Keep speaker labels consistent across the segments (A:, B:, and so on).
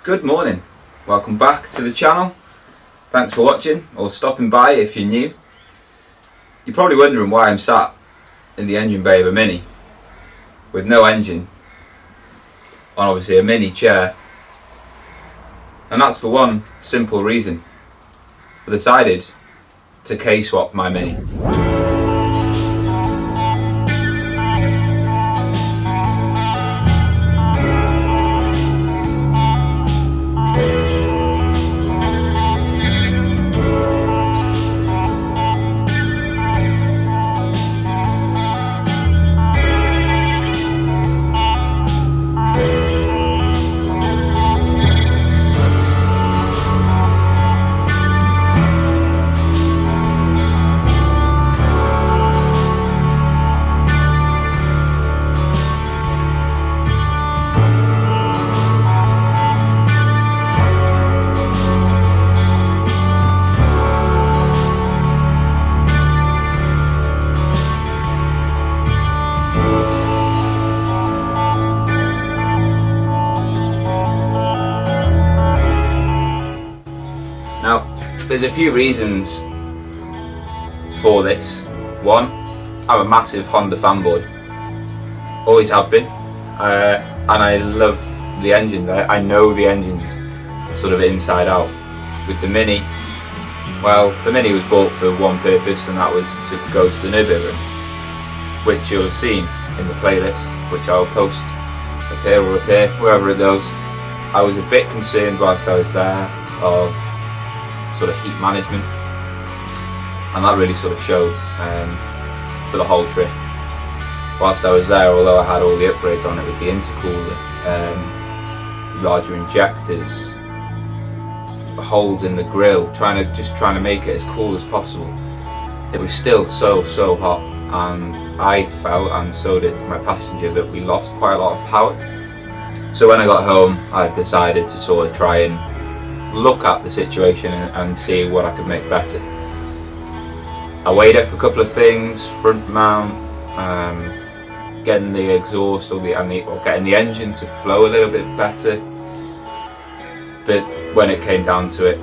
A: Good morning, welcome back to the channel. Thanks for watching or stopping by if you're new. You're probably wondering why I'm sat in the engine bay of a Mini with no engine on obviously a Mini chair, and that's for one simple reason. I decided to K-swap my Mini. Now, there's a few reasons for this. One, I'm a massive Honda fanboy, always have been, and I love the engines. I know the engines sort of inside out. With the Mini, well, the Mini was bought for one purpose, and that was to go to the Nürburgring, which you'll have seen in the playlist, which I'll post up here or up here, wherever it goes. I was a bit concerned whilst I was there of sort of heat management, and that really sort of showed for the whole trip. Whilst I was there, although I had all the upgrades on it with the intercooler, larger injectors, holes in the grille, trying to make it as cool as possible, it was still so hot, and I felt, and so did my passenger, that we lost quite a lot of power. So when I got home, I decided to sort of try and look at the situation and see what I could make better. I weighed up a couple of things: front mount, getting the exhaust or getting the engine to flow a little bit better. But when it came down to it,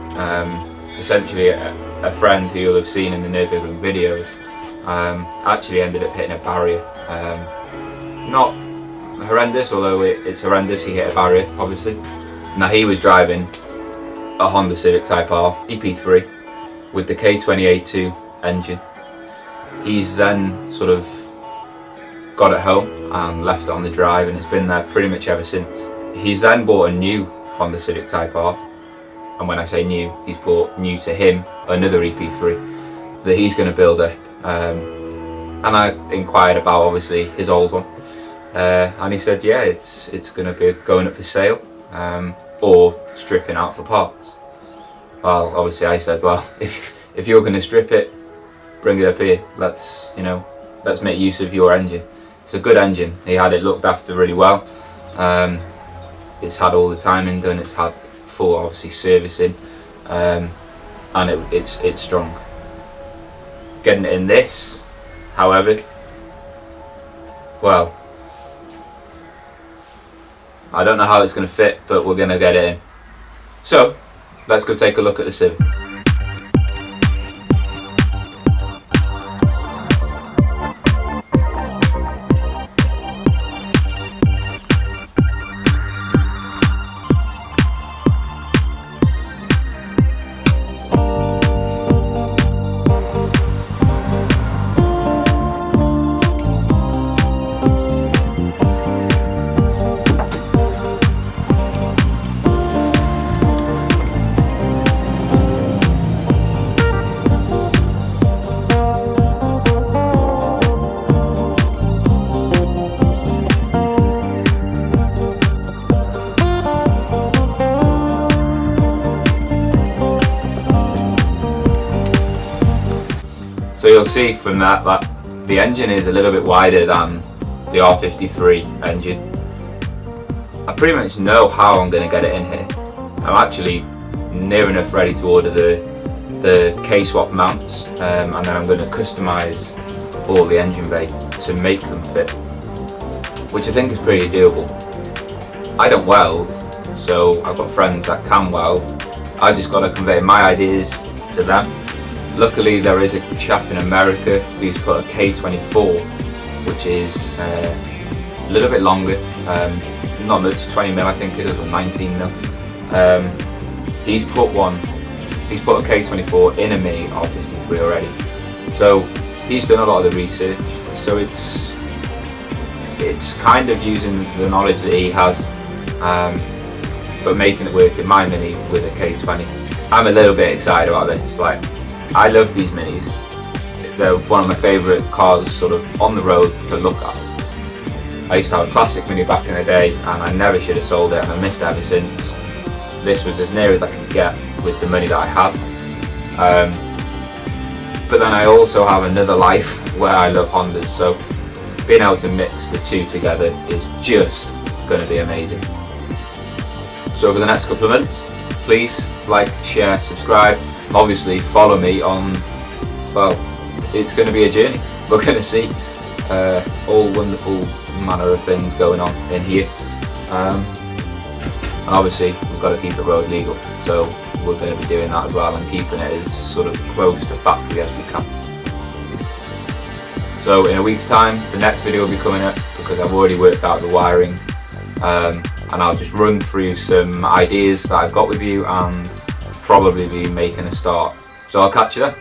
A: essentially a friend who you'll have seen in the Nürburgring videos actually ended up hitting a barrier. Not horrendous, although it's horrendous. He hit a barrier, obviously. Now, he was driving a Honda Civic Type R EP3 with the K20A2 engine. He's then sort of got it home and left it on the drive, and it's been there pretty much ever since. He's then bought a new Honda Civic Type R, and when I say new, he's bought, new to him, another EP3 that he's going to build up. And I inquired about obviously his old one, and he said yeah, it's going to be going up for sale, or stripping out for parts. Well, obviously I said, well, if you're going to strip it, bring it up here. Let's make use of your engine. It's a good engine. He had it looked after really well. It's had all the timing done. It's had full, obviously, servicing, and it's strong. Getting it in this, however, well, I don't know how it's going to fit, but we're going to get it in. So, let's go take a look at the Civic. So you'll see from that the engine is a little bit wider than the R53 engine. I pretty much know how I'm going to get it in here. I'm actually near enough ready to order the K-swap mounts, and then I'm going to customise all the engine bay to make them fit, which I think is pretty doable. I don't weld, so I've got friends that can weld. I just got to convey my ideas to them. Luckily there is a chap in America who's put a K24, which is a little bit longer, not much, 20 mil I think it is, or 19 mil. He's put a K24 in a Mini R53 already. So he's done a lot of the research, so it's kind of using the knowledge that he has, but making it work in my Mini with a K20. I'm a little bit excited about this. Like, I love these Minis. They're one of my favourite cars sort of on the road to look at. I used to have a classic Mini back in the day and I never should have sold it, and I missed it ever since. This was as near as I could get with the money that I had. But then I also have another life where I love Hondas, so being able to mix the two together is just going to be amazing. So over the next couple of months, please like, share, subscribe. Obviously follow me on, well, it's going to be a journey. We're going to see all wonderful manner of things going on in here. And obviously we've got to keep the road legal, so we're going to be doing that as well and keeping it as sort of close to factory as we can. So in a week's time the next video will be coming up, because I've already worked out the wiring, and I'll just run through some ideas that I've got with you and probably be making a start. So I'll catch you then.